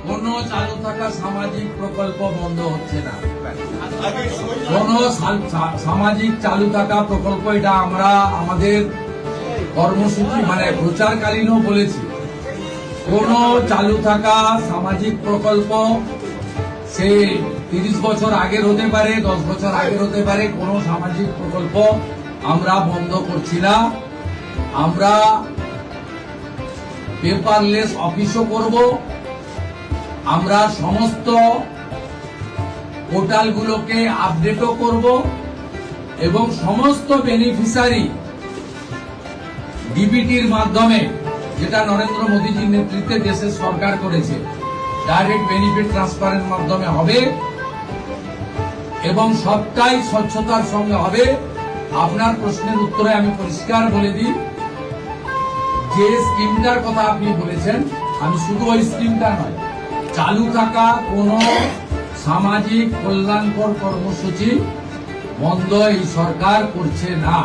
কোন চালু থাকা সামাজিক প্রকল্প বন্ধ হচ্ছে না। কোন সামাজিক চালু থাকা প্রকল্প, এটা আমরা আমাদের কর্মসূচি মানে প্রচারকালীনও বলেছি, কোন চালু থাকা সামাজিক প্রকল্প সে 30 বছর আগের হতে পারে, 10 বছর আগের হতে পারে, কোন সামাজিক প্রকল্প আমরা বন্ধ করছি না। আমরা পেপারলেস অফিসও করব, আমরা সমস্ত পোর্টালগুলোকে আপডেটও করব এবং সমস্ত বেনিফিশিয়ারি ডিবিটির মাধ্যমে, যেটা নরেন্দ্র মোদীজির নেতৃত্বে দেশের সরকার করেছে, ডাইরেক্ট বেনিফিট ট্রান্সফারের মাধ্যমে হবে এবং সবটাই স্বচ্ছতার সঙ্গে হবে। আপনার প্রশ্নের উত্তরে আমি পরিষ্কার বলে দিই, যে স্কিমটার কথা আপনি বলেছেন, আমি শুধু ওই স্কিমটা নয়, চালু থাকা কোন সামাজিক কল্যাণকর কর্মসূচি বন্ধ এই সরকার করছে না।